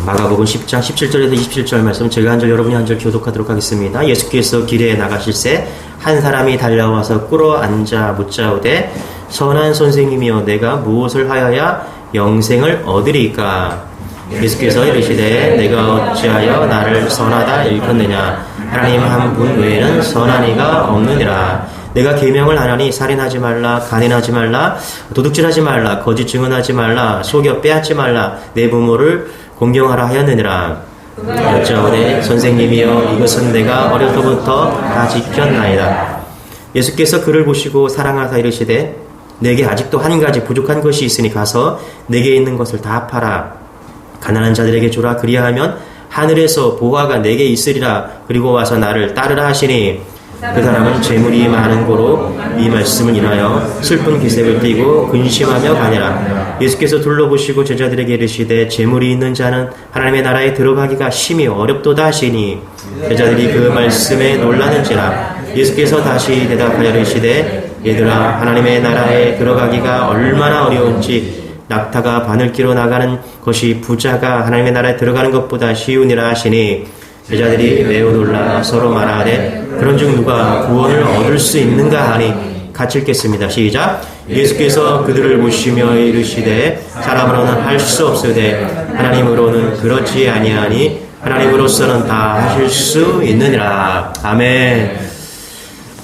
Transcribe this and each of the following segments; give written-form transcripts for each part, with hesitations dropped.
마가복음 10장 17절에서 27절 말씀 제가 한 절 여러분이 한 절 교독하도록 하겠습니다. 예수께서 길에 나가실새 한 사람이 달려와서 꿇어 앉아 묻자오되 선한 선생님이여 내가 무엇을 하여야 영생을 얻으리까? 예수께서 이르시되 내가 어찌하여 나를 선하다 일컫느냐? 하나님 한 분 외에는 선한 이가 없느니라. 내가 계명을 하나니 살인하지 말라, 간인하지 말라, 도둑질하지 말라, 거짓 증언하지 말라, 속여 빼앗지 말라, 내 부모를 공경하라 하였느니라. 여짜오되 선생님이여 이것은 내가 어려서부터 다 지켰나이다. 예수께서 그를 보시고 사랑하사 이르시되 내게 아직도 한 가지 부족한 것이 있으니 가서 내게 있는 것을 다 팔아 가난한 자들에게 주라. 그리하면 하늘에서 보화가 내게 있으리라. 그리고 와서 나를 따르라 하시니 그 사람은 재물이 많은 고로 이 말씀을 인하여 슬픈 기색을 띠고 근심하며 가니라. 예수께서 둘러보시고 제자들에게 이르시되 재물이 있는 자는 하나님의 나라에 들어가기가 심히 어렵도다 하시니 제자들이 그 말씀에 놀라는지라. 예수께서 다시 대답하여 이르시되 얘들아 하나님의 나라에 들어가기가 얼마나 어려운지 낙타가 바늘기로 나가는 것이 부자가 하나님의 나라에 들어가는 것보다 쉬우니라 하시니 제자들이 매우 놀라 서로 말하되 그런즉 누가 구원을 얻을 수 있는가 하니 같이 읽겠습니다. 시작. 예수께서 그들을 보시며 이르시되 사람으로는 할 수 없으되 하나님으로는 그렇지 아니하니 하나님으로서는 다 하실 수 있느니라. 아멘.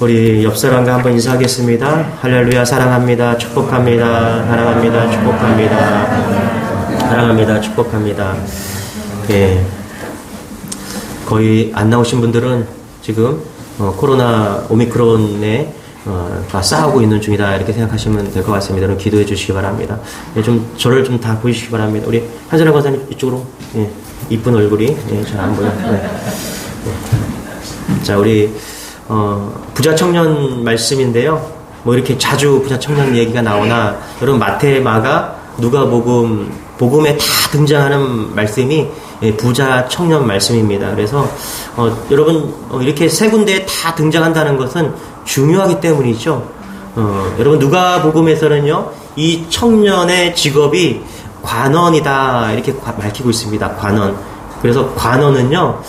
우리 옆 사람과 한번 인사하겠습니다. 할렐루야. 사랑합니다. 축복합니다. 사랑합니다. 축복합니다. 사랑합니다. 축복합니다. 예. 거의 안 나오신 분들은 지금 코로나 오미크론에 싸우고 있는 중이다 이렇게 생각하시면 될 것 같습니다. 여러분 기도해 주시기 바랍니다. 예, 좀 저를 좀 다 보여주시기 바랍니다. 우리 한선아 권사님 이쪽으로. 예, 이쁜 얼굴이 잘 안 보여. 네. 네. 자, 우리 부자 청년 말씀인데요. 뭐 이렇게 자주 부자 청년 얘기가 나오나 여러분 마태, 마가, 누가복음 복음에 다 등장하는 말씀이 부자 청년 말씀입니다. 그래서 여러분 이렇게 세 군데에 다 등장한다는 것은 중요하기 때문이죠. 여러분 누가복음에서는요 이 청년의 직업이 관원이다 이렇게 밝히고 있습니다. 관원. 그래서 관원은요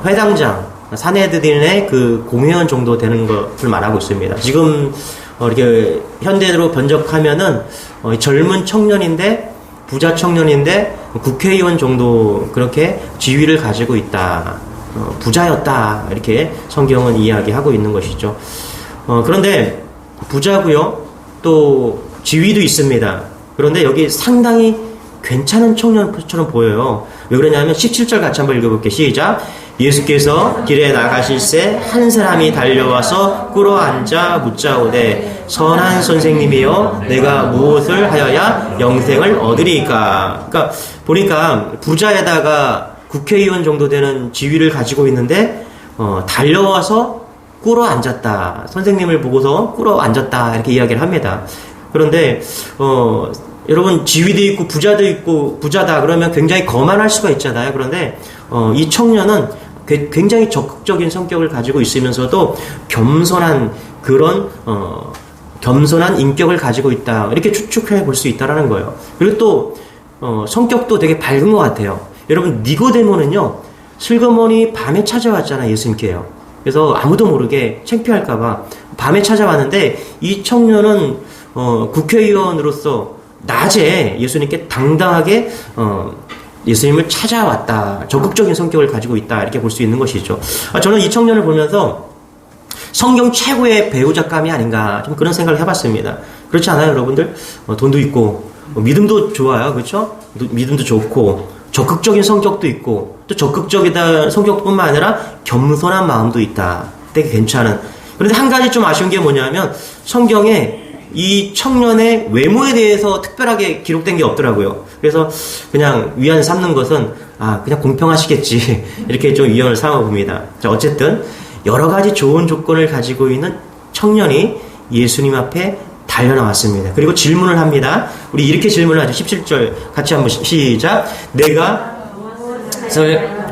회당장, 사내들인의 그 공회원 정도 되는 것을 말하고 있습니다. 지금 이렇게 현대로 번역하면은 젊은 청년인데 부자 청년인데 국회의원 정도 그렇게 지위를 가지고 있다. 부자였다. 이렇게 성경은 이야기하고 있는 것이죠. 그런데 부자고요. 또 지위도 있습니다. 그런데 여기 상당히 괜찮은 청년처럼 보여요. 왜 그러냐면 17절 같이 한번 읽어볼게요. 시작. 예수께서 길에 나가실새 한 사람이 달려와서 꿇어 앉아 묻자오되 선한 선생님이여 내가 무엇을 하여야 영생을 얻으리까? 그러니까 보니까 부자에다가 국회의원 정도 되는 지위를 가지고 있는데 달려와서 꿇어 앉았다. 선생님을 보고서 꿇어 앉았다 이렇게 이야기를 합니다. 그런데 여러분 지위도 있고 부자도 있고 부자다 그러면 굉장히 거만할 수가 있잖아요. 그런데 이 청년은 굉장히 적극적인 성격을 가지고 있으면서도 겸손한 그런 겸손한 인격을 가지고 있다 이렇게 추측해 볼 수 있다라는 거예요. 그리고 또 성격도 되게 밝은 것 같아요. 여러분 니고데모는요 슬그머니 밤에 찾아왔잖아요. 예수님께요. 그래서 아무도 모르게 창피할까봐 밤에 찾아왔는데 이 청년은 국회의원으로서 낮에 예수님께 당당하게 예수님을 찾아왔다. 적극적인 성격을 가지고 있다. 이렇게 볼 수 있는 것이죠. 저는 이 청년을 보면서 성경 최고의 배우자감이 아닌가 좀 그런 생각을 해봤습니다. 그렇지 않아요, 여러분들? 돈도 있고 믿음도 좋아요, 그렇죠? 믿음도 좋고 적극적인 성격도 있고 또 적극적이다 성격뿐만 아니라 겸손한 마음도 있다. 되게 괜찮은. 그런데 한 가지 좀 아쉬운 게 뭐냐면 성경에 이 청년의 외모에 대해서 특별하게 기록된 게 없더라고요. 그래서 그냥 위안을 삼는 것은 그냥 공평하시겠지 이렇게 좀 위안을 삼아 봅니다. 자, 어쨌든 여러 가지 좋은 조건을 가지고 있는 청년이 예수님 앞에 달려나왔습니다. 그리고 질문을 합니다. 우리 이렇게 질문을 하죠. 17절 같이 한번 시작. 내가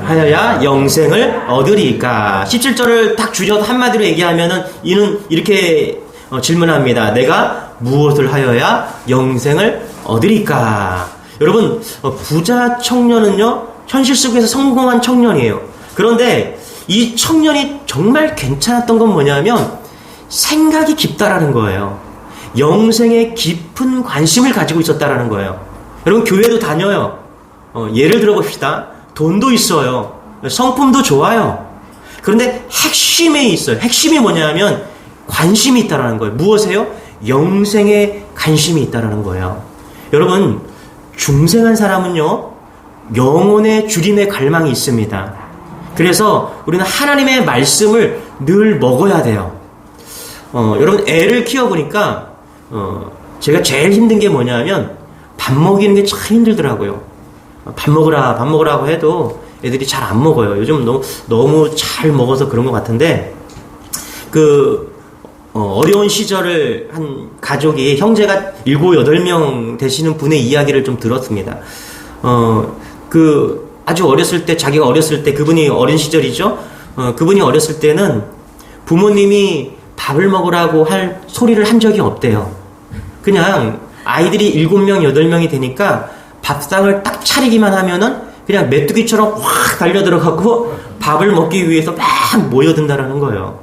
하여야 영생을 얻으리까? 17절을 딱 줄여서 한마디로 얘기하면은 이는 이렇게 질문합니다. 내가 무엇을 하여야 영생을 얻으리까? 여러분 부자 청년은요 현실 속에서 성공한 청년이에요. 그런데 이 청년이 정말 괜찮았던 건 뭐냐면 생각이 깊다라는 거예요. 영생에 깊은 관심을 가지고 있었다라는 거예요. 여러분 교회도 다녀요. 예를 들어 봅시다. 돈도 있어요. 성품도 좋아요. 그런데 핵심에 있어요. 핵심이 뭐냐면 관심이 있다라는 거예요. 무엇에요? 영생에 관심이 있다라는 거예요. 여러분 중생한 사람은요 영혼의 주림의 갈망이 있습니다. 그래서 우리는 하나님의 말씀을 늘 먹어야 돼요. 여러분 애를 키워보니까 제가 제일 힘든 게 뭐냐면 밥 먹이는 게 참 힘들더라고요. 밥 먹으라고 해도 애들이 잘 안 먹어요. 요즘 너무 잘 먹어서 그런 것 같은데 어려운 시절을 한 가족이 형제가 7, 8명 되시는 분의 이야기를 좀 들었습니다. 아주 어렸을 때 자기가 어렸을 때 그분이 어린 시절이죠. 그분이 어렸을 때는 부모님이 밥을 먹으라고 할 소리를 한 적이 없대요. 그냥 아이들이 7명, 8명이 되니까 밥상을 딱 차리기만 하면은 그냥 메뚜기처럼 확 달려들어가고 밥을 먹기 위해서 막 모여든다라는 거예요.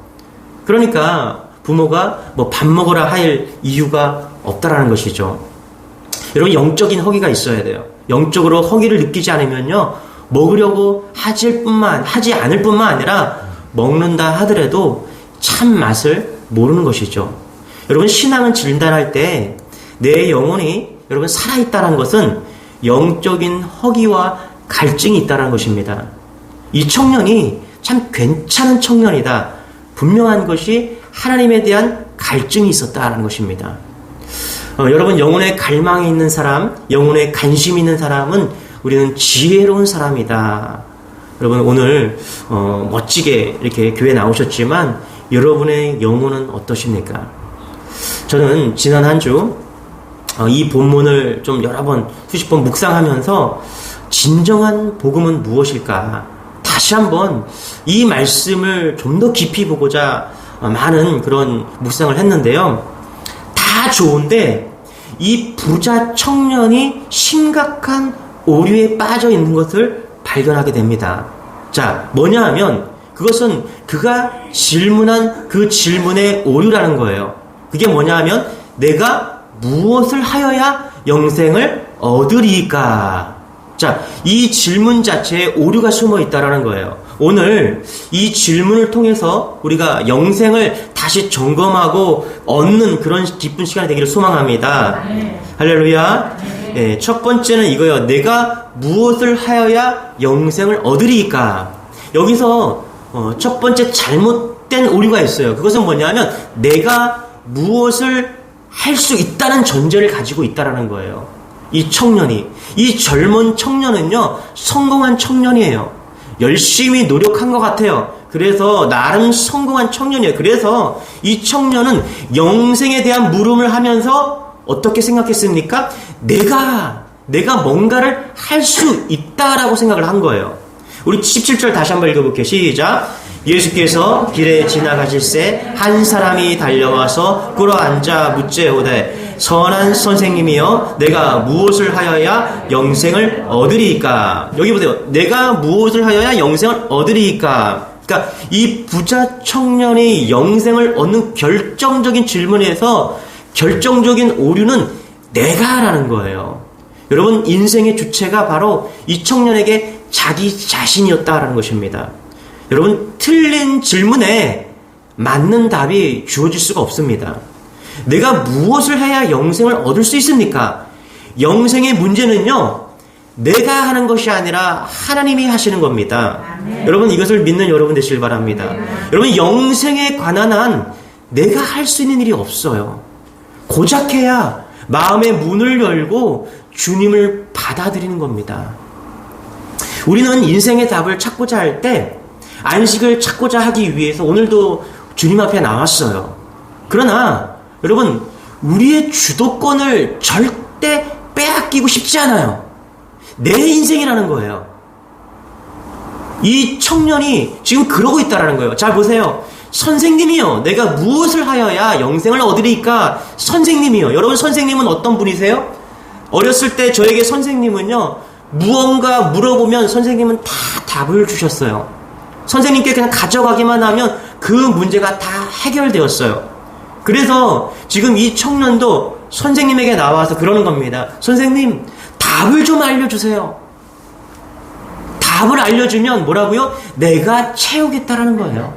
그러니까 부모가 뭐 밥 먹으라 할 이유가 없다라는 것이죠. 여러분 영적인 허기가 있어야 돼요. 영적으로 허기를 느끼지 않으면요 먹으려고 하지 않을 뿐만 아니라 먹는다 하더라도 참 맛을 모르는 것이죠. 여러분 신앙은 진단할 때 내 영혼이 여러분 살아있다는 것은 영적인 허기와 갈증이 있다는 것입니다. 이 청년이 참 괜찮은 청년이다. 분명한 것이 하나님에 대한 갈증이 있었다는 것입니다. 여러분 영혼의 갈망이 있는 사람, 영혼의 관심이 있는 사람은 우리는 지혜로운 사람이다. 여러분 오늘 멋지게 이렇게 교회 나오셨지만 여러분의 영혼은 어떠십니까? 저는 지난 한 주 이 본문을 좀 여러 번 수십 번 묵상하면서 진정한 복음은 무엇일까? 다시 한번 이 말씀을 좀 더 깊이 보고자 많은 그런 묵상을 했는데요. 다 좋은데 이 부자 청년이 심각한 오류에 빠져 있는 것을 발견하게 됩니다. 자, 뭐냐 하면 그것은 그가 질문한 그 질문의 오류라는 거예요. 그게 뭐냐 하면 내가 무엇을 하여야 영생을 얻으리까? 자, 이 질문 자체에 오류가 숨어 있다라는 거예요. 오늘 이 질문을 통해서 우리가 영생을 다시 점검하고 얻는 그런 기쁜 시간이 되기를 소망합니다. 할렐루야. 네, 첫 번째는 이거예요. 내가 무엇을 하여야 영생을 얻으리까? 여기서 첫 번째 잘못된 오류가 있어요. 그것은 뭐냐면 내가 무엇을 할 수 있다는 전제를 가지고 있다라는 거예요. 이 젊은 청년은요 성공한 청년이에요. 열심히 노력한 것 같아요. 그래서 나름 성공한 청년이에요. 그래서 이 청년은 영생에 대한 물음을 하면서 어떻게 생각했습니까? 내가 뭔가를 할 수 있다라고 생각을 한 거예요. 우리 17절 다시 한번 읽어볼게요. 시작. 예수께서 길에 지나가실새 한 사람이 달려와서 꿇어앉아 묻재오되 선한 선생님이여 내가 무엇을 하여야 영생을 얻으리이까? 여기 보세요. 내가 무엇을 하여야 영생을 얻으리이까? 그러니까 이 부자 청년이 영생을 얻는 결정적인 질문에서 결정적인 오류는 내가라는 거예요. 여러분 인생의 주체가 바로 이 청년에게 자기 자신이었다라는 것입니다. 여러분 틀린 질문에 맞는 답이 주어질 수가 없습니다. 내가 무엇을 해야 영생을 얻을 수 있습니까? 영생의 문제는요 내가 하는 것이 아니라 하나님이 하시는 겁니다. 여러분 이것을 믿는 여러분 되시길 바랍니다. 여러분 영생에 관한 한 내가 할 수 있는 일이 없어요. 고작 해야 마음의 문을 열고 주님을 받아들이는 겁니다. 우리는 인생의 답을 찾고자 할 때 안식을 찾고자 하기 위해서 오늘도 주님 앞에 나왔어요. 그러나 여러분 우리의 주도권을 절대 빼앗기고 싶지 않아요. 내 인생이라는 거예요. 이 청년이 지금 그러고 있다라는 거예요. 잘 보세요. 선생님이요 내가 무엇을 하여야 영생을 얻으리까? 선생님이요. 여러분 선생님은 어떤 분이세요? 어렸을 때 저에게 선생님은요 무언가 물어보면 선생님은 다 답을 주셨어요. 선생님께 그냥 가져가기만 하면 그 문제가 다 해결되었어요. 그래서 지금 이 청년도 선생님에게 나와서 그러는 겁니다. 선생님, 답을 좀 알려주세요. 답을 알려주면 뭐라고요? 내가 채우겠다라는 거예요.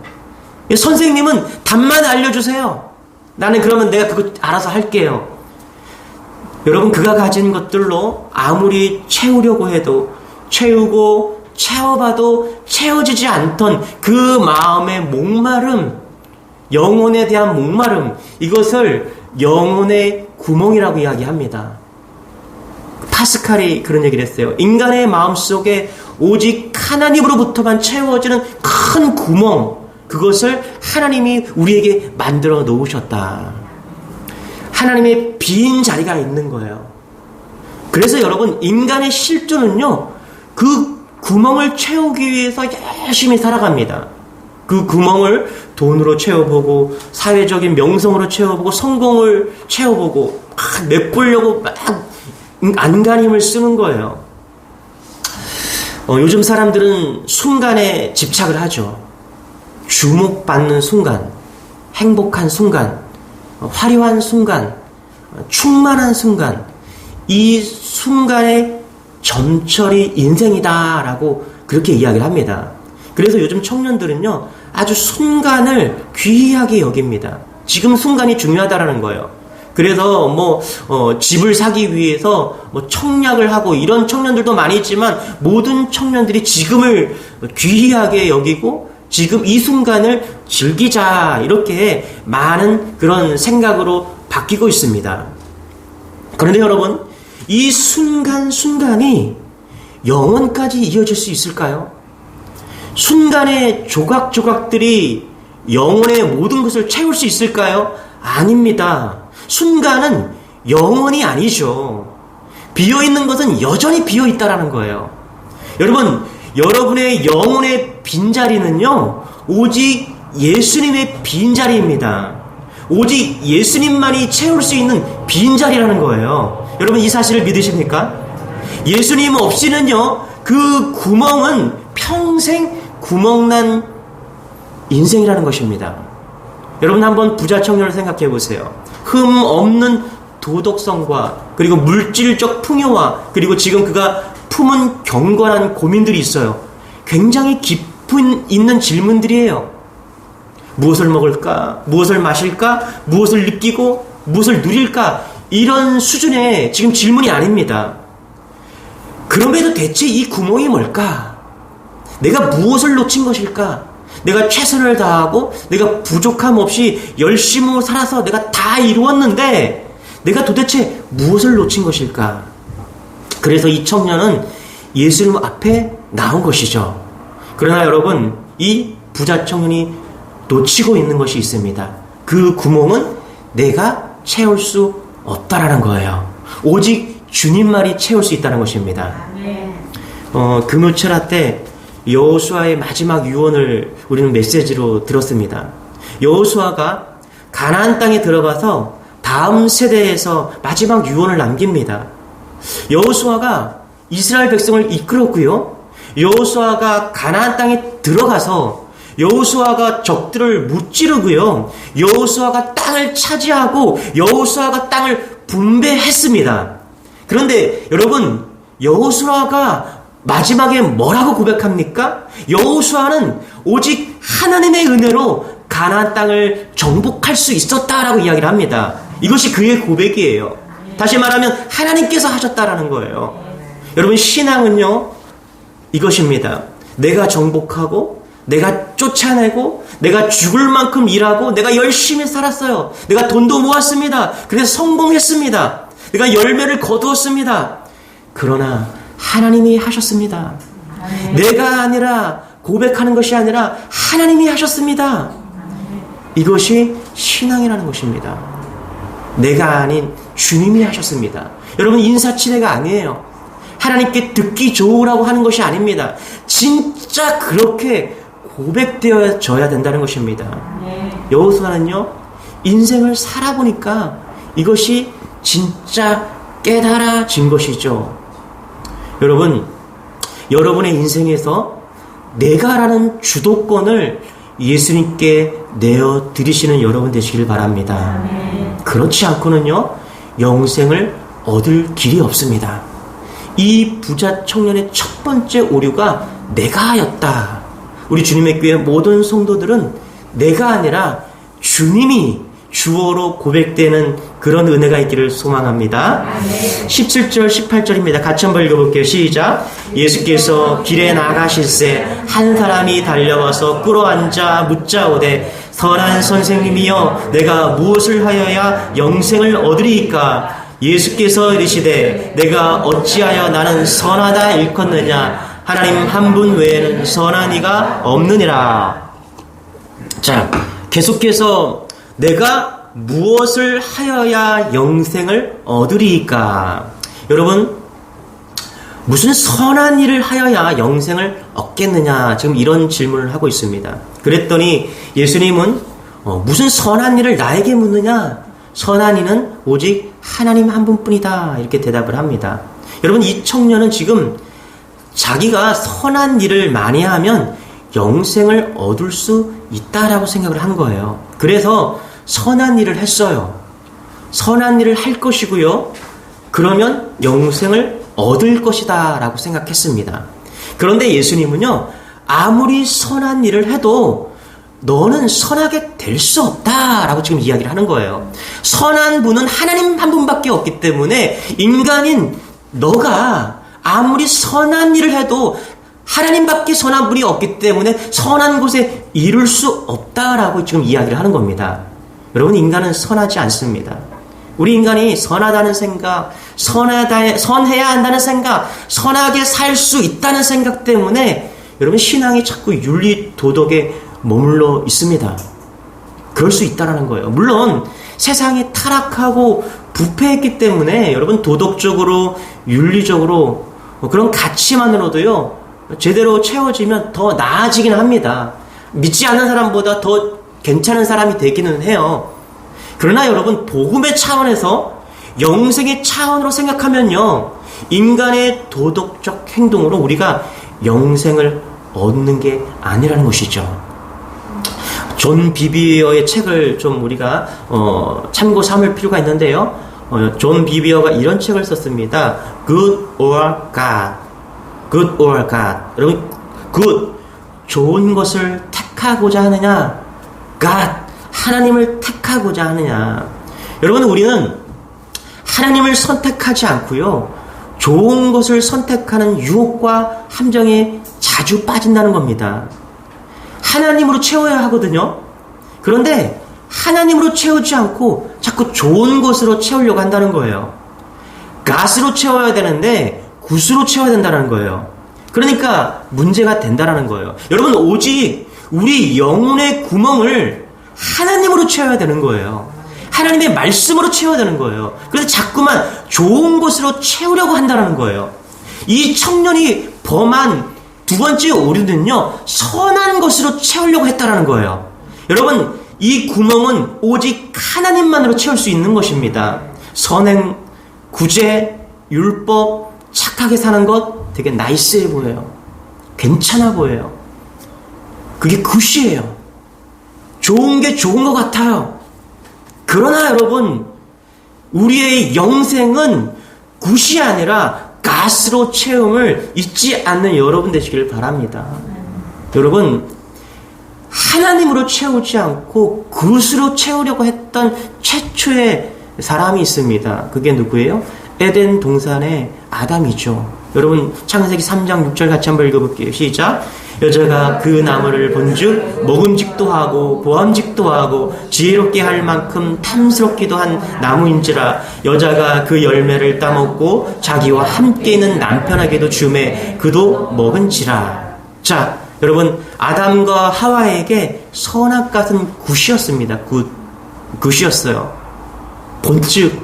선생님은 답만 알려주세요. 나는 그러면 내가 그거 알아서 할게요. 여러분, 그가 가진 것들로 아무리 채우려고 해도 채우고 채워봐도 채워지지 않던 그 마음의 목마름, 영혼에 대한 목마름, 이것을 영혼의 구멍이라고 이야기합니다. 파스칼이 그런 얘기를 했어요. 인간의 마음속에 오직 하나님으로부터만 채워지는 큰 구멍, 그것을 하나님이 우리에게 만들어 놓으셨다. 하나님의 빈 자리가 있는 거예요. 그래서 여러분, 인간의 실존은요, 그 구멍을 채우기 위해서 열심히 살아갑니다. 그 구멍을 돈으로 채워보고, 사회적인 명성으로 채워보고, 성공을 채워보고, 막 메꾸려고 막 안간힘을 쓰는 거예요. 요즘 사람들은 순간에 집착을 하죠. 주목받는 순간, 행복한 순간, 화려한 순간, 충만한 순간, 이 순간의 점철이 인생이다라고 그렇게 이야기를 합니다. 그래서 요즘 청년들은요, 아주 순간을 귀하게 여깁니다. 지금 순간이 중요하다라는 거예요. 그래서 집을 사기 위해서 청약을 하고 이런 청년들도 많이 있지만, 모든 청년들이 지금을 귀하게 여기고 지금 이 순간을 즐기자, 이렇게 많은 그런 생각으로 바뀌고 있습니다. 그런데 여러분, 이 순간순간이 영원까지 이어질 수 있을까요? 순간의 조각조각들이 영혼의 모든 것을 채울 수 있을까요? 아닙니다. 순간은 영원이 아니죠. 비어있는 것은 여전히 비어있다라는 거예요. 여러분, 여러분의 영혼의 빈자리는요, 오직 예수님의 빈자리입니다. 오직 예수님만이 채울 수 있는 빈자리라는 거예요. 여러분, 이 사실을 믿으십니까? 예수님 없이는요, 그 구멍은 평생 구멍난 인생이라는 것입니다. 여러분, 한번 부자 청년을 생각해 보세요. 흠 없는 도덕성과 그리고 물질적 풍요와 그리고 지금 그가 품은 경건한 고민들이 있어요. 굉장히 깊은 있는 질문들이에요. 무엇을 먹을까? 무엇을 마실까? 무엇을 느끼고 무엇을 누릴까? 이런 수준의 지금 질문이 아닙니다. 그럼에도 대체 이 구멍이 뭘까? 내가 무엇을 놓친 것일까? 내가 최선을 다하고 내가 부족함 없이 열심히 살아서 내가 다 이루었는데 내가 도대체 무엇을 놓친 것일까? 그래서 이 청년은 예수님 앞에 나온 것이죠. 그러나 여러분, 이 부자 청년이 놓치고 있는 것이 있습니다. 그 구멍은 내가 채울 수 없다라는 거예요. 오직 주님만이 채울 수 있다는 것입니다. 금요철화 때 여호수아의 마지막 유언을 우리는 메시지로 들었습니다. 여호수아가 가나안 땅에 들어가서 다음 세대에서 마지막 유언을 남깁니다. 여호수아가 이스라엘 백성을 이끌었고요. 여호수아가 가나안 땅에 들어가서 여호수아가 적들을 무찌르고요. 여호수아가 땅을 차지하고 여호수아가 땅을 분배했습니다. 그런데 여러분, 여호수아가 마지막에 뭐라고 고백합니까? 여호수아는 오직 하나님의 은혜로 가나안 땅을 정복할 수 있었다라고 이야기를 합니다. 이것이 그의 고백이에요. 다시 말하면 하나님께서 하셨다라는 거예요. 여러분, 신앙은요, 이것입니다. 내가 정복하고 내가 쫓아내고 내가 죽을 만큼 일하고 내가 열심히 살았어요. 내가 돈도 모았습니다. 그래서 성공했습니다. 내가 열매를 거두었습니다. 그러나 하나님이 하셨습니다. 내가 아니라 고백하는 것이 아니라 하나님이 하셨습니다. 이것이 신앙이라는 것입니다. 내가 아닌 주님이 하셨습니다. 여러분, 인사치레가 아니에요. 하나님께 듣기 좋으라고 하는 것이 아닙니다. 진짜 그렇게 고백되어져야 된다는 것입니다. 여호수아는요, 인생을 살아보니까 이것이 진짜 깨달아진 것이죠. 여러분, 여러분의 인생에서 내가라는 주도권을 예수님께 내어드리시는 여러분 되시길 바랍니다. 그렇지 않고는요, 영생을 얻을 길이 없습니다. 이 부자 청년의 첫 번째 오류가 내가였다. 우리 주님의 교회 모든 성도들은 내가 아니라 주님이 주어로 고백되는 그런 은혜가 있기를 소망합니다. 17절 18절입니다. 같이 한번 읽어볼게요. 시작. 예수께서 길에 나가실새 한 사람이 달려와서 꿇어앉아 묻자오되 선한 선생님이여 내가 무엇을 하여야 영생을 얻으리이까? 예수께서 이르시되 내가 어찌하여 나는 선하다 일컫느냐? 하나님 한 분 외에는 선한 이가 없느니라. 자, 계속해서 내가 무엇을 하여야 영생을 얻으리이까? 여러분, 무슨 선한 일을 하여야 영생을 얻겠느냐? 지금 이런 질문을 하고 있습니다. 그랬더니 예수님은 무슨 선한 일을 나에게 묻느냐? 선한 이는 오직 하나님 한 분뿐이다. 이렇게 대답을 합니다. 여러분, 이 청년은 지금 자기가 선한 일을 많이 하면 영생을 얻을 수 있다라고 생각을 한 거예요. 그래서 선한 일을 했어요. 선한 일을 할 것이고요. 그러면 영생을 얻을 것이다 라고 생각했습니다. 그런데 예수님은요, 아무리 선한 일을 해도 너는 선하게 될 수 없다 라고 지금 이야기를 하는 거예요. 선한 분은 하나님 한 분밖에 없기 때문에 인간인 너가 아무리 선한 일을 해도 하나님밖에 선한 분이 없기 때문에 선한 곳에 이룰 수 없다라고 지금 이야기를 하는 겁니다. 여러분, 인간은 선하지 않습니다. 우리 인간이 선하다는 생각, 선해야 한다는 생각, 선하게 살 수 있다는 생각 때문에 여러분, 신앙이 자꾸 윤리 도덕에 머물러 있습니다. 그럴 수 있다라는 거예요. 물론 세상이 타락하고 부패했기 때문에 여러분, 도덕적으로 윤리적으로 그런 가치만으로도요, 제대로 채워지면 더 나아지긴 합니다. 믿지 않는 사람보다 더 괜찮은 사람이 되기는 해요. 그러나 여러분, 복음의 차원에서 영생의 차원으로 생각하면요, 인간의 도덕적 행동으로 우리가 영생을 얻는 게 아니라는 것이죠. 존 비비어의 책을 좀 우리가 참고 삼을 필요가 있는데요. 존 비비어가 이런 책을 썼습니다. Good or God. Good or God. 여러분, good, 좋은 것을 택하고자 하느냐? God, 하나님을 택하고자 하느냐? 여러분, 우리는 하나님을 선택하지 않고요, 좋은 것을 선택하는 유혹과 함정에 자주 빠진다는 겁니다. 하나님으로 채워야 하거든요. 그런데 하나님으로 채우지 않고 자꾸 좋은 것으로 채우려고 한다는 거예요. 가스로 채워야 되는데 굿으로 채워야 된다는 거예요. 그러니까 문제가 된다는 거예요. 여러분, 오직 우리 영혼의 구멍을 하나님으로 채워야 되는 거예요. 하나님의 말씀으로 채워야 되는 거예요. 그래서 자꾸만 좋은 것으로 채우려고 한다는 거예요. 이 청년이 범한 두 번째 오류는요, 선한 것으로 채우려고 했다는 거예요. 여러분, 이 구멍은 오직 하나님만으로 채울 수 있는 것입니다. 선행, 구제, 율법, 착하게 사는 것 되게 나이스해 보여요. 괜찮아 보여요. 그게 굿이에요. 좋은 게 좋은 것 같아요. 그러나 여러분, 우리의 영생은 굿이 아니라 가스로 채움을 잊지 않는 여러분 되시길 바랍니다. 여러분, 하나님으로 채우지 않고 굿으로 채우려고 했던 최초의 사람이 있습니다. 그게 누구예요? 에덴 동산의 아담이죠. 여러분, 창세기 3장 6절 같이 한번 읽어볼게요. 시작. 여자가 그 나무를 본즉 먹음직도 하고 보암직도 하고 지혜롭게 할 만큼 탐스럽기도 한 나무인지라. 여자가 그 열매를 따먹고 자기와 함께 있는 남편에게도 주매 그도 먹은지라. 자, 여러분, 아담과 하와에게 선악갓은 굿이었습니다. 굿이었어요. 본즉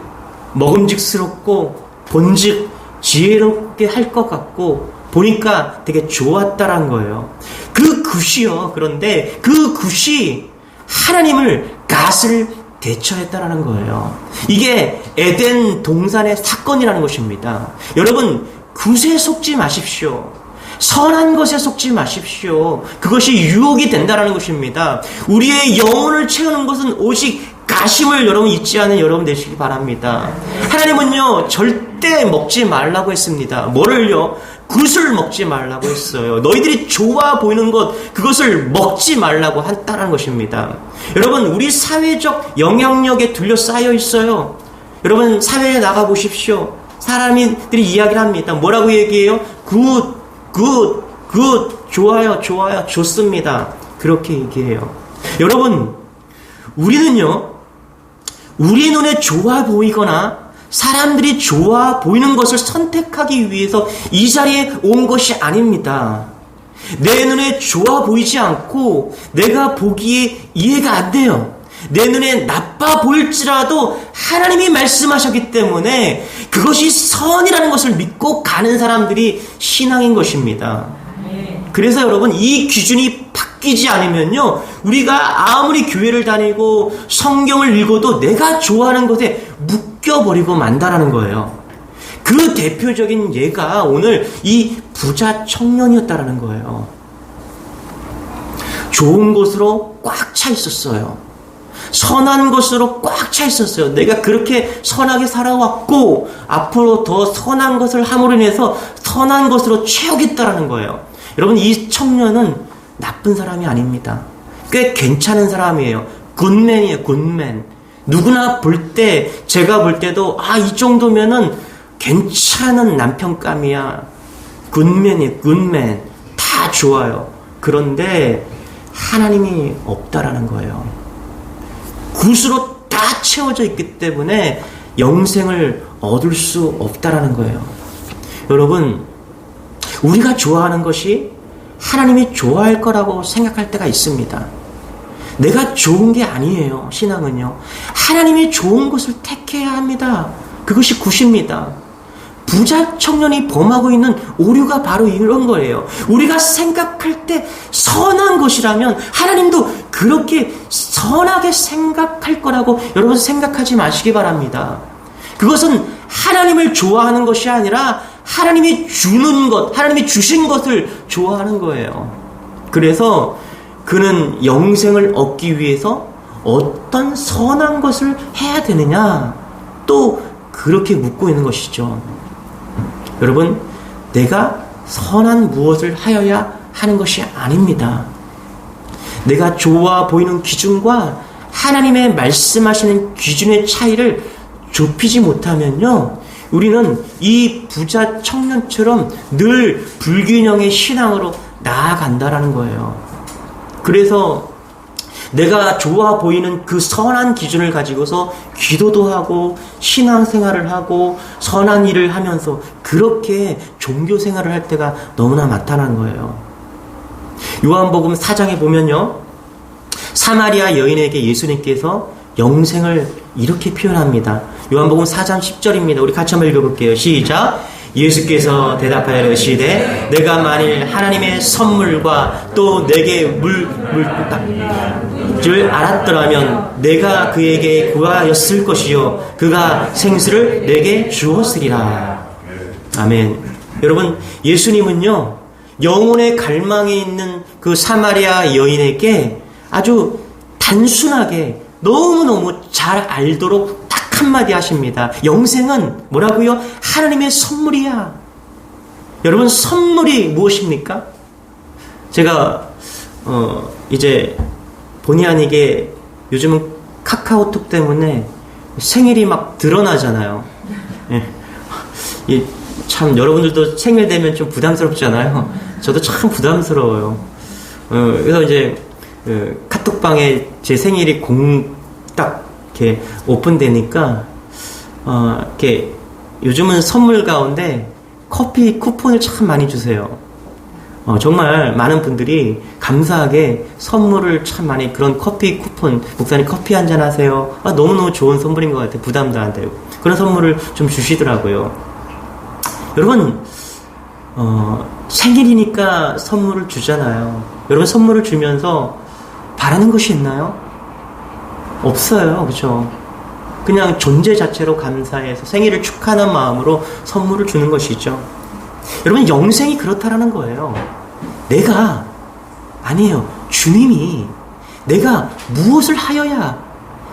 먹음직스럽고 본즉 지혜롭게 할 것 같고 보니까 되게 좋았다란 거예요. 그 굿이요. 그런데 그 굿이 하나님을 갓을 대처했다라는 거예요. 이게 에덴 동산의 사건이라는 것입니다. 여러분, 굿에 속지 마십시오. 선한 것에 속지 마십시오. 그것이 유혹이 된다는 것입니다. 우리의 영혼을 채우는 것은 오직 가심을 여러분 잊지 않은 여러분 되시기 바랍니다. 하나님은요 절대 먹지 말라고 했습니다. 뭐를요? 굿을 먹지 말라고 했어요. 너희들이 좋아 보이는 것 그것을 먹지 말라고 했다는 것입니다. 여러분 우리 사회적 영향력에 둘러싸여 있어요. 여러분 사회에 나가 보십시오. 사람들이 이야기를 합니다. 뭐라고 얘기해요? 굿, 좋아요, 좋습니다. 그렇게 얘기해요. 여러분 우리는요 우리 눈에 좋아 보이거나 사람들이 좋아 보이는 것을 선택하기 위해서 이 자리에 온 것이 아닙니다. 내 눈에 좋아 보이지 않고 내가 보기에 이해가 안 돼요. 내 눈에 나빠 보일지라도 하나님이 말씀하셨기 때문에 그것이 선이라는 것을 믿고 가는 사람들이 신앙인 것입니다. 그래서 여러분 이 기준이 바뀌지 않으면요 우리가 아무리 교회를 다니고 성경을 읽어도 내가 좋아하는 것에 묶여버리고 만다라는 거예요. 그 대표적인 예가 오늘 이 부자 청년이었다라는 거예요. 좋은 것으로 꽉 차 있었어요. 선한 것으로 꽉 차 있었어요. 내가 그렇게 선하게 살아왔고 앞으로 더 선한 것을 함으로 인해서 선한 것으로 채우겠다라는 거예요. 여러분 이 청년은 나쁜 사람이 아닙니다. 꽤 괜찮은 사람이에요. 굿맨이에요. 굿맨. 누구나 볼 때 제가 볼 때도 이 정도면은 괜찮은 남편감이야. 굿맨이에요. 굿맨. 다 좋아요. 그런데 하나님이 없다라는 거예요. 굿으로 다 채워져 있기 때문에 영생을 얻을 수 없다라는 거예요. 여러분 우리가 좋아하는 것이 하나님이 좋아할 거라고 생각할 때가 있습니다. 내가 좋은 게 아니에요. 신앙은요. 하나님이 좋은 것을 택해야 합니다. 그것이 굿입니다. 부자 청년이 범하고 있는 오류가 바로 이런 거예요. 우리가 생각할 때 선한 것이라면 하나님도 그렇게 선하게 생각할 거라고 여러분 생각하지 마시기 바랍니다. 그것은 하나님을 좋아하는 것이 아니라 하나님이 주는 것, 하나님이 주신 것을 좋아하는 거예요. 그래서 그는 영생을 얻기 위해서 어떤 선한 것을 해야 되느냐 또 그렇게 묻고 있는 것이죠. 여러분 내가 선한 무엇을 하여야 하는 것이 아닙니다. 내가 좋아 보이는 기준과 하나님의 말씀하시는 기준의 차이를 좁히지 못하면요 우리는 이 부자 청년처럼 늘 불균형의 신앙으로 나아간다라는 거예요. 그래서 내가 좋아 보이는 그 선한 기준을 가지고서 기도도 하고 신앙생활을 하고 선한 일을 하면서 그렇게 종교생활을 할 때가 너무나 많다는 거예요. 요한복음 4장에 보면요 사마리아 여인에게 예수님께서 영생을 이렇게 표현합니다. 요한복음 4장 10절입니다. 우리 같이 한번 읽어볼게요. 시작. 예수께서 대답하여 이르시되 내가 만일 하나님의 선물과 또 내게 물줄 알았더라면 내가 그에게 구하였을 것이요 그가 생수를 내게 주었으리라. 아멘. 여러분 예수님은요 영혼의 갈망이 있는 그 사마리아 여인에게 아주 단순하게 너무너무 잘 알도록 딱 한마디 하십니다. 영생은 뭐라고요? 하나님의 선물이야. 여러분 선물이 무엇입니까? 제가 이제 본의 아니게 요즘은 카카오톡 때문에 생일이 막 드러나잖아요. 예. 참 여러분들도 생일 되면 좀 부담스럽잖아요. 저도 참 부담스러워요. 그래서 이제 카톡방에 제 생일이 딱 이렇게 오픈되니까 이렇게 요즘은 선물 가운데 커피 쿠폰을 참 많이 주세요. 정말 많은 분들이 감사하게 선물을 참 많이 그런 커피 쿠폰 목사님 커피 한잔 하세요. 너무너무 좋은 선물인 것 같아요. 부담도 안 되고 그런 선물을 좀 주시더라고요. 여러분 생일이니까 선물을 주잖아요. 여러분 선물을 주면서 바라는 것이 있나요? 없어요. 그렇죠? 그냥 존재 자체로 감사해서 생일을 축하하는 마음으로 선물을 주는 것이죠. 여러분, 영생이 그렇다라는 거예요. 아니에요. 주님이 내가 무엇을 하여야,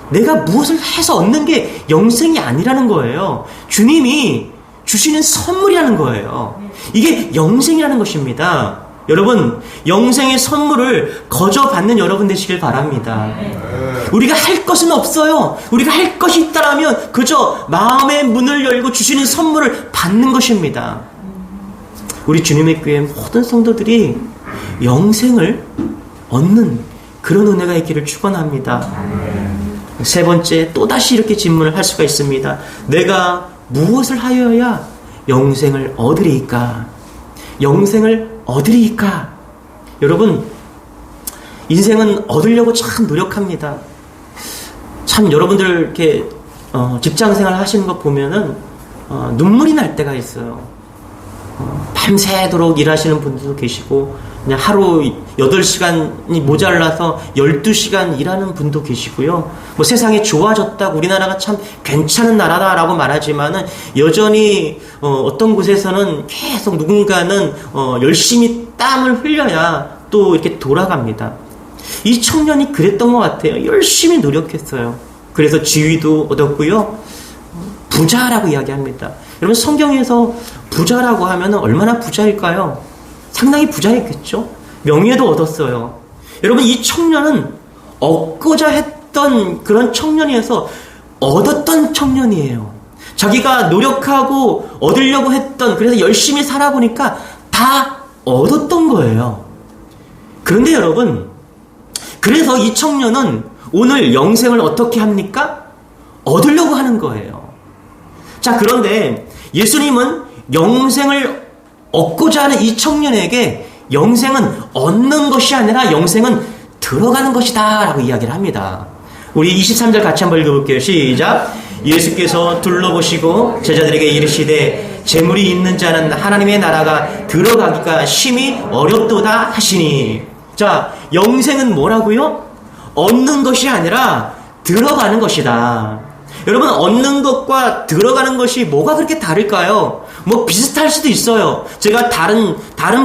내가 무엇을 해서 얻는 게 영생이 아니라는 거예요. 주님이 주시는 선물이라는 거예요. 이게 영생이라는 것입니다. 여러분, 영생의 선물을 거저 받는 여러분 되시길 바랍니다. 우리가 할 것은 없어요. 우리가 할 것이 있다라면 그저 마음의 문을 열고 주시는 선물을 받는 것입니다. 우리 주님의 교회 모든 성도들이 영생을 얻는 그런 은혜가 있기를 축원합니다. 세 번째, 또다시 이렇게 질문을 할 수가 있습니다. 내가 무엇을 하여야 영생을 얻으리이까? 영생을 얻으리이까? 여러분, 인생은 얻으려고 참 노력합니다. 참 여러분들 이렇게 직장생활 하시는 거 보면은 눈물이 날 때가 있어요. 밤새도록 일하시는 분들도 계시고, 그냥 하루 8시간이 모자라서 12시간 일하는 분도 계시고요. 뭐 세상이 좋아졌다고 우리나라가 참 괜찮은 나라다라고 말하지만은 여전히 어떤 곳에서는 계속 누군가는 열심히 땀을 흘려야 또 이렇게 돌아갑니다. 이 청년이 그랬던 것 같아요. 열심히 노력했어요. 그래서 지위도 얻었고요. 부자라고 이야기합니다. 여러분, 성경에서 부자라고 하면 얼마나 부자일까요? 상당히 부자였겠죠. 명예도 얻었어요. 여러분, 이 청년은 얻고자 했던 그런 청년이어서 얻었던 청년이에요. 자기가 노력하고 얻으려고 했던, 그래서 열심히 살아보니까 다 얻었던 거예요. 그런데 여러분, 그래서 이 청년은 오늘 영생을 어떻게 합니까? 얻으려고 하는 거예요. 자, 그런데 예수님은 영생을 얻고자 하는 이 청년에게 영생은 얻는 것이 아니라 영생은 들어가는 것이다 라고 이야기를 합니다. 우리 23절 같이 한번 읽어볼게요. 시작. 예수께서 둘러보시고 제자들에게 이르시되 재물이 있는 자는 하나님의 나라가 들어가기가 심히 어렵도다 하시니. 자, 영생은 뭐라고요? 얻는 것이 아니라 들어가는 것이다. 여러분, 얻는 것과 들어가는 것이 뭐가 그렇게 다를까요? 뭐 비슷할 수도 있어요. 제가 다른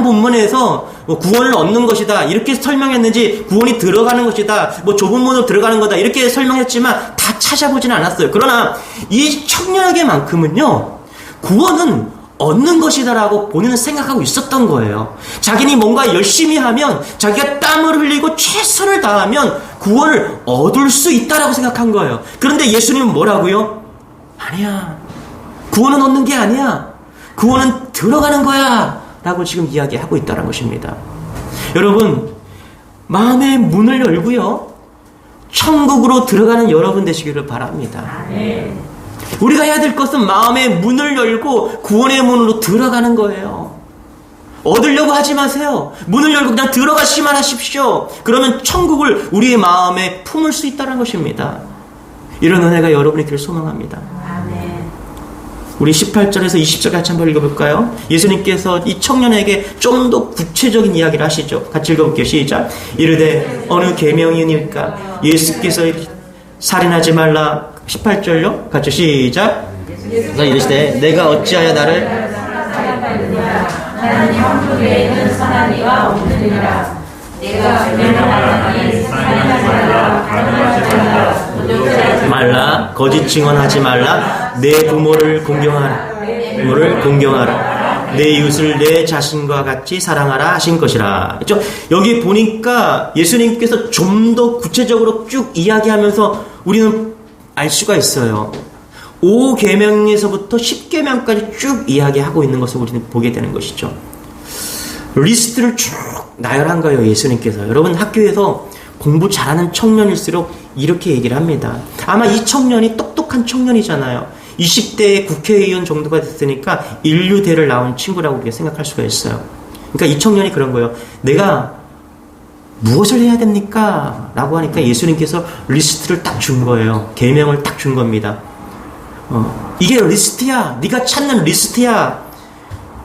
본문에서 구원을 얻는 것이다 이렇게 설명했는지, 구원이 들어가는 것이다, 뭐 좁은 문으로 들어가는 거다 이렇게 설명했지만 다 찾아보지는 않았어요. 그러나 이 청년에게만큼은요, 구원은 얻는 것이다라고 본인은 생각하고 있었던 거예요. 자기는 뭔가 열심히 하면, 자기가 땀을 흘리고 최선을 다하면 구원을 얻을 수 있다라고 생각한 거예요. 그런데 예수님은 뭐라고요? 아니야. 구원은 얻는 게 아니야. 구원은 들어가는 거야 라고 지금 이야기하고 있다는 것입니다. 여러분, 마음의 문을 열고요, 천국으로 들어가는 여러분 되시기를 바랍니다. 우리가 해야 될 것은 마음의 문을 열고 구원의 문으로 들어가는 거예요. 얻으려고 하지 마세요. 문을 열고 그냥 들어가시만 하십시오. 그러면 천국을 우리의 마음에 품을 수 있다는 것입니다. 이런 은혜가 여러분이 길 소망합니다. 우리 18절에서 20절 같이 한번 읽어볼까요? 예수님께서 이 청년에게 좀 더 구체적인 이야기를 하시죠. 같이 읽어볼게요. 시작. 이르되 어느 계명이니까? 예수께서 살인하지 말라. 18절요. 같이 시작. 이르시되 내가 어찌하여 나를 하나님 한 분 외에는 선한 이가 없느니라. 내가 명령하노니 살인하지 말라, 가늠하지 말라, 거짓 증언하지 말라, 내 부모를 공경하라, 내 이웃을 내 자신과 같이 사랑하라 하신 것이라. 그렇죠? 여기 보니까 예수님께서 좀 더 구체적으로 쭉 이야기하면서 우리는 알 수가 있어요. 5계명에서부터 10계명까지 쭉 이야기하고 있는 것을 우리는 보게 되는 것이죠. 리스트를 쭉 나열한 거예요, 예수님께서. 여러분, 학교에서 공부 잘하는 청년일수록 이렇게 얘기를 합니다. 아마 이 청년이 똑똑한 청년이잖아요. 20대의 국회의원 정도가 됐으니까 인류대를 나온 친구라고 우리가 생각할 수가 있어요. 그러니까 이 청년이 그런 거예요. 내가 무엇을 해야 됩니까? 라고 하니까 예수님께서 리스트를 딱 준 거예요. 계명을 딱 준 겁니다. 이게 리스트야. 네가 찾는 리스트야.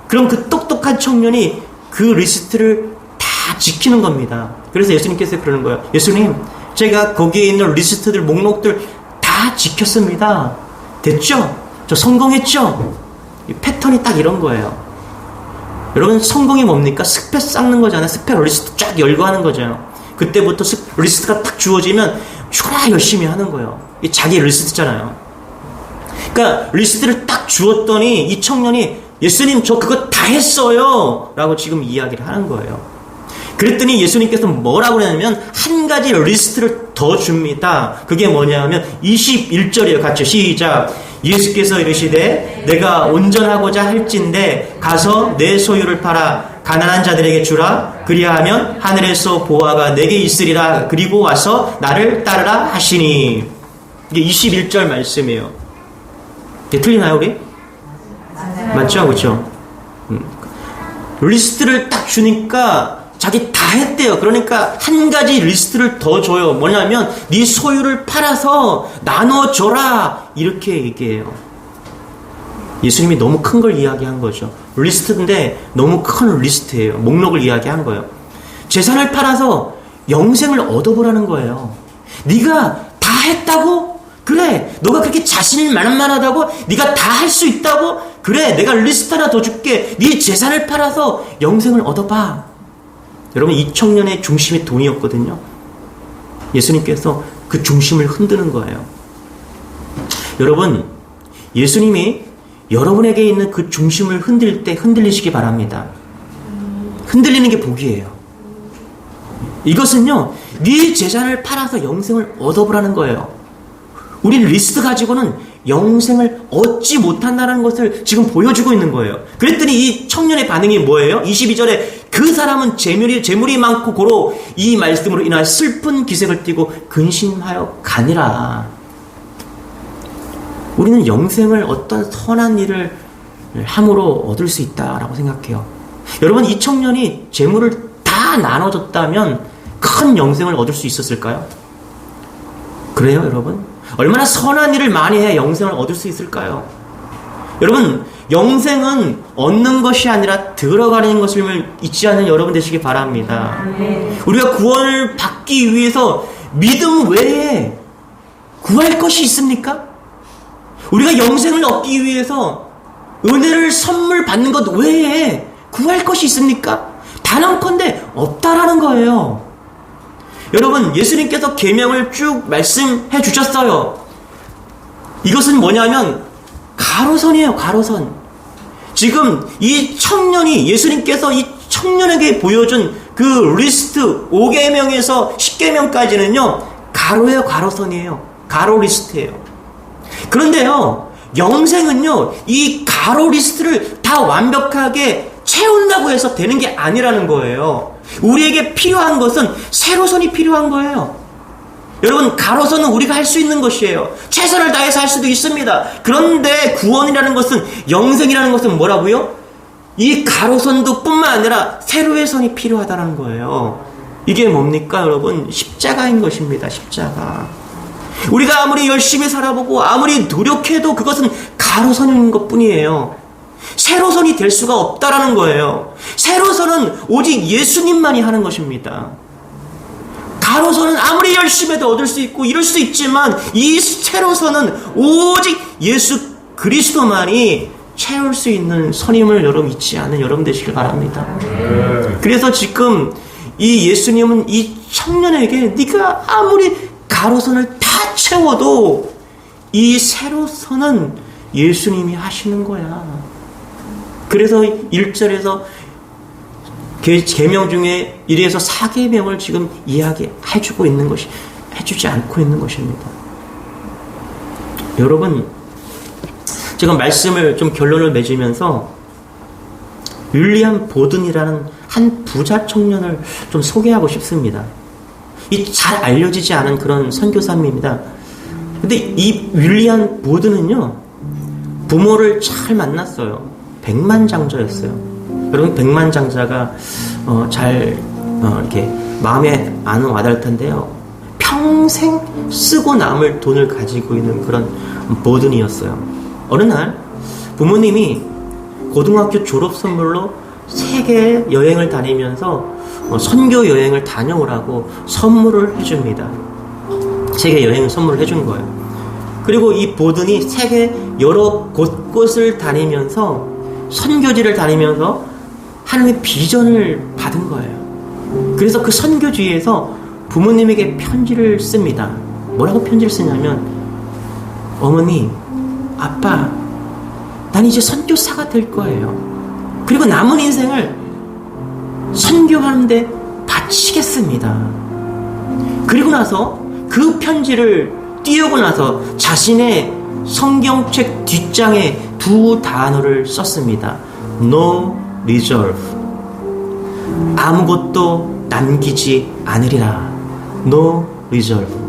그럼 그 똑똑한 청년이 그 리스트를 다 지키는 겁니다. 그래서 예수님께서 그러는 거예요. 예수님, 제가 거기에 있는 리스트들, 목록들 다 지켰습니다. 됐죠? 저 성공했죠? 이 패턴이 딱 이런 거예요. 여러분, 성공이 뭡니까? 스펙 쌓는 거잖아요. 스펙 리스트 쫙 열고 하는 거죠. 그때부터 리스트가 딱 주어지면 촤라 열심히 하는 거예요. 이 자기 리스트잖아요. 그러니까 리스트를 딱 주었더니 이 청년이 예수님 저 그거 다 했어요 라고 지금 이야기를 하는 거예요. 그랬더니 예수님께서 뭐라고 그러냐면 한 가지 리스트를 더 줍니다. 그게 뭐냐면 21절이에요. 같이 시작. 예수께서 이르시되 내가 온전하고자 할진대 가서 내 소유를 팔아 가난한 자들에게 주라. 그리하면 하늘에서 보화가 내게 있으리라. 그리고 와서 나를 따르라 하시니. 이게 21절 말씀이에요. 이게 틀리나요 우리? 맞죠? 그렇죠? 리스트를 딱 주니까 자기 다 했대요. 그러니까 한 가지 리스트를 더 줘요. 뭐냐면 네 소유를 팔아서 나눠줘라 이렇게 얘기해요. 예수님이 너무 큰 걸 이야기한 거죠. 리스트인데 너무 큰 리스트예요. 목록을 이야기한 거예요. 재산을 팔아서 영생을 얻어보라는 거예요. 네가 다 했다고? 그래, 너가 그렇게 자신이 만만하다고? 네가 다 할 수 있다고? 그래, 내가 리스트 하나 더 줄게. 네 재산을 팔아서 영생을 얻어봐. 여러분, 이 청년의 중심이 돈이었거든요. 예수님께서 그 중심을 흔드는 거예요. 여러분, 예수님이 여러분에게 있는 그 중심을 흔들 때 흔들리시기 바랍니다. 흔들리는 게 복이에요. 이것은요, 네 재산을 팔아서 영생을 얻어보라는 거예요. 우리 리스트 가지고는 영생을 얻지 못한다는 것을 지금 보여주고 있는 거예요. 그랬더니 이 청년의 반응이 뭐예요? 22절에 그 사람은 재물이 많고 고로 이 말씀으로 인하여 슬픈 기색을 띠고 근심하여 가니라. 우리는 영생을 어떤 선한 일을 함으로 얻을 수 있다라고 생각해요. 여러분, 이 청년이 재물을 다 나눠줬다면 큰 영생을 얻을 수 있었을까요? 그래요, 여러분? 얼마나 선한 일을 많이 해야 영생을 얻을 수 있을까요? 여러분, 영생은 얻는 것이 아니라 들어가는 것을 잊지 않는 여러분 되시기 바랍니다. 우리가 구원을 받기 위해서 믿음 외에 구할 것이 있습니까? 우리가 영생을 얻기 위해서 은혜를 선물 받는 것 외에 구할 것이 있습니까? 단언컨대 없다라는 거예요. 여러분, 예수님께서 계명을 쭉 말씀해 주셨어요. 이것은 뭐냐면 가로선이에요. 가로선. 지금 이 청년이, 예수님께서 이 청년에게 보여준 그 리스트 5계명에서 10계명까지는요 가로예요. 가로선이에요. 가로 리스트예요. 그런데요, 영생은요 이 가로 리스트를 다 완벽하게 채운다고 해서 되는 게 아니라는 거예요. 우리에게 필요한 것은 세로선이 필요한 거예요. 여러분, 가로선은 우리가 할 수 있는 것이에요. 최선을 다해서 할 수도 있습니다. 그런데 구원이라는 것은, 영생이라는 것은 뭐라고요? 이 가로선도 뿐만 아니라 세로의 선이 필요하다는 거예요. 이게 뭡니까, 여러분? 십자가인 것입니다. 십자가. 우리가 아무리 열심히 살아보고 아무리 노력해도 그것은 가로선인 것뿐이에요. 세로선이 될 수가 없다라는 거예요. 세로선은 오직 예수님만이 하는 것입니다. 가로선은 아무리 열심히 해도 얻을 수 있고 이럴 수 있지만, 이 세로선은 오직 예수 그리스도만이 채울 수 있는 선임을 여러분 잊지 않는 여러분 되시길 바랍니다. 그래서 지금 이 예수님은 이 청년에게 네가 아무리 가로선을 다 채워도 이 세로선은 예수님이 하시는 거야. 그래서 1절에서 계명 중에 1에서 4계명을 지금 이야기해주고 있는 것이, 해주지 않고 있는 것입니다. 여러분, 제가 말씀을 좀 결론을 맺으면서 윌리엄 보든이라는 한 부자 청년을 좀 소개하고 싶습니다. 이 잘 알려지지 않은 그런 선교사입니다. 근데 이 윌리엄 보든은요, 부모를 잘 만났어요. 백만장자였어요. 여러분, 백만장자가 이렇게 마음에 안 와닿을 텐데요. 평생 쓰고 남을 돈을 가지고 있는 그런 보든이었어요. 어느 날 부모님이 고등학교 졸업 선물로 세계 여행을 다니면서 선교 여행을 다녀오라고 선물을 해줍니다. 세계 여행 선물을 해준 거예요. 그리고 이 보든이 세계 여러 곳곳을 다니면서 선교지를 다니면서 하나님의 비전을 받은 거예요. 그래서 그 선교지에서 부모님에게 편지를 씁니다. 뭐라고 편지를 쓰냐면, 어머니, 아빠, 난 이제 선교사가 될 거예요. 그리고 남은 인생을 선교하는데 바치겠습니다. 그리고 나서 그 편지를 띄우고 나서 자신의 성경책 뒷장에 두 단어를 썼습니다. No reserve. 아무것도 남기지 않으리라. No reserve.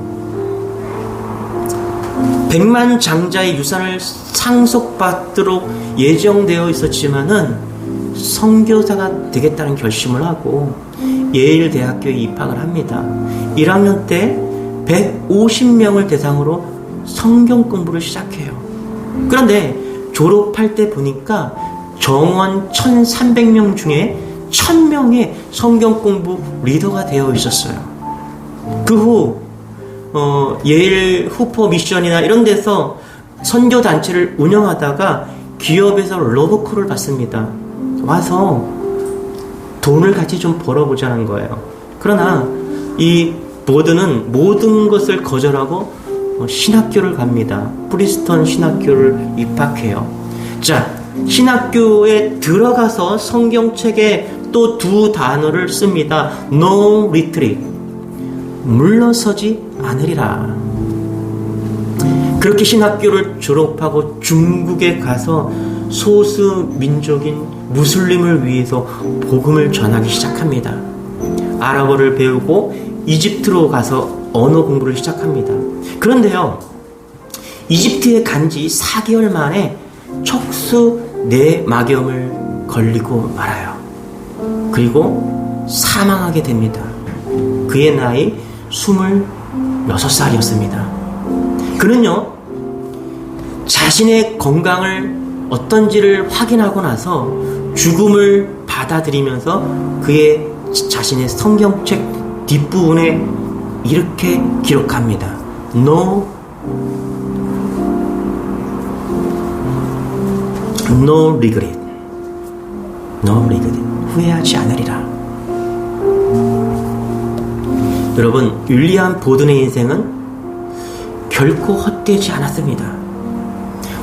100만 장자의 유산을 상속받도록 예정되어 있었지만은 선교사가 되겠다는 결심을 하고 예일 대학교에 입학을 합니다. 1학년 때 150명을 대상으로 성경 공부를 시작해요. 그런데 졸업할 때 보니까 정원 1300명 중에 1000명의 성경 공부 리더가 되어 있었어요. 그 후 예일 후퍼 미션이나 이런 데서 선교 단체를 운영하다가 기업에서 러브콜을 받습니다. 와서 돈을 같이 좀 벌어보자는 거예요. 그러나 이 보드는 모든 것을 거절하고 신학교를 갑니다. 프리스턴 신학교를 입학해요. 자, 신학교에 들어가서 성경책에 또 두 단어를 씁니다. No retreat. 물러서지 않으리라. 그렇게 신학교를 졸업하고 중국에 가서 소수 민족인 무슬림을 위해서 복음을 전하기 시작합니다. 아랍어를 배우고 이집트로 가서 언어 공부를 시작합니다. 그런데요, 이집트에 간 지 4개월 만에 척수 뇌막염을 걸리고 말아요. 그리고 사망하게 됩니다. 그의 나이 26살이었습니다. 그는요, 자신의 건강을 어떤지를 확인하고 나서 죽음을 받아들이면서 그의 자신의 성경책 뒷부분에 이렇게 기록합니다. No regret. No regret. 후회하지 않으리라. 여러분, 윌리엄 보든의 인생은 결코 헛되지 않았습니다.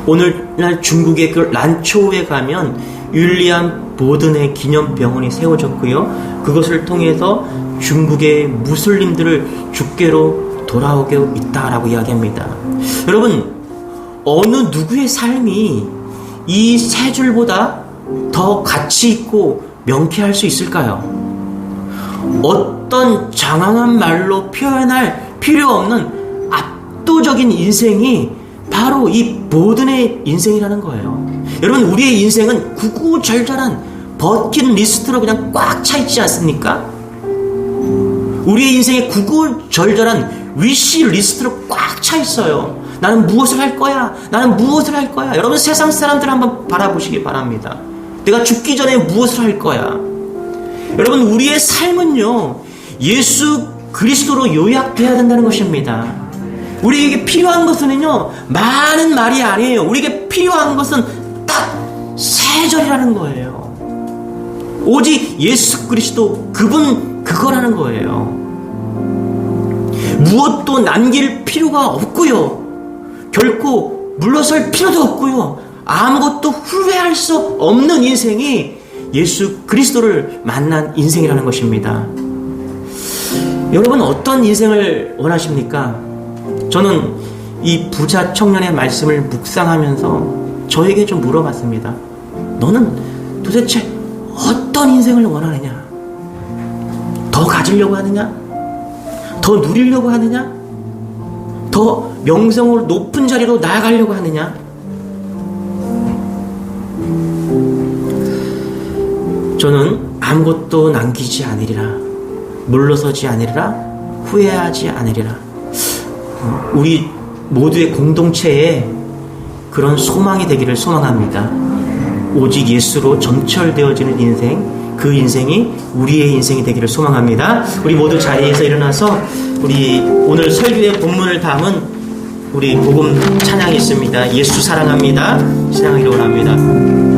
오늘날 중국의 그 란초우에 가면 윌리엄 보든의 기념병원이 세워졌고요. 그것을 통해서 중국의 무슬림들을 주께로 돌아오게 있다라고 이야기합니다. 여러분, 어느 누구의 삶이 이 세 줄보다 더 가치 있고 명쾌할 수 있을까요? 어떤 장황한 말로 표현할 필요 없는 압도적인 인생이 바로 이 보든의 인생이라는 거예요. 여러분, 우리의 인생은 구구절절한 버킷리스트로 그냥 꽉 차 있지 않습니까? 우리의 인생에 구구절절한 위시리스트로 꽉 차 있어요. 나는 무엇을 할 거야? 나는 무엇을 할 거야? 여러분, 세상 사람들 한번 바라보시기 바랍니다. 내가 죽기 전에 무엇을 할 거야? 여러분, 우리의 삶은요, 예수 그리스도로 요약돼야 된다는 것입니다. 우리에게 필요한 것은요, 많은 말이 아니에요. 우리에게 필요한 것은 딱 3절이라는 거예요. 오직 예수 그리스도, 그분, 그거라는 거예요. 무엇도 남길 필요가 없고요. 결코 물러설 필요도 없고요. 아무것도 후회할 수 없는 인생이 예수 그리스도를 만난 인생이라는 것입니다. 여러분, 어떤 인생을 원하십니까? 저는 이 부자 청년의 말씀을 묵상하면서 저에게 좀 물어봤습니다. 너는 도대체 어떤 인생을 원하느냐? 더 가지려고 하느냐? 더 누리려고 하느냐? 더 명성으로 높은 자리로 나아가려고 하느냐? 저는 아무것도 남기지 않으리라, 물러서지 않으리라, 후회하지 않으리라. 우리 모두의 공동체에 그런 소망이 되기를 소망합니다. 오직 예수로 점철되어지는 인생, 그 인생이 우리의 인생이 되기를 소망합니다. 우리 모두 자리에서 일어나서 우리 오늘 설교의 본문을 담은 우리 복음 찬양이 있습니다. 예수 사랑합니다. 찬양하기를 원합니다.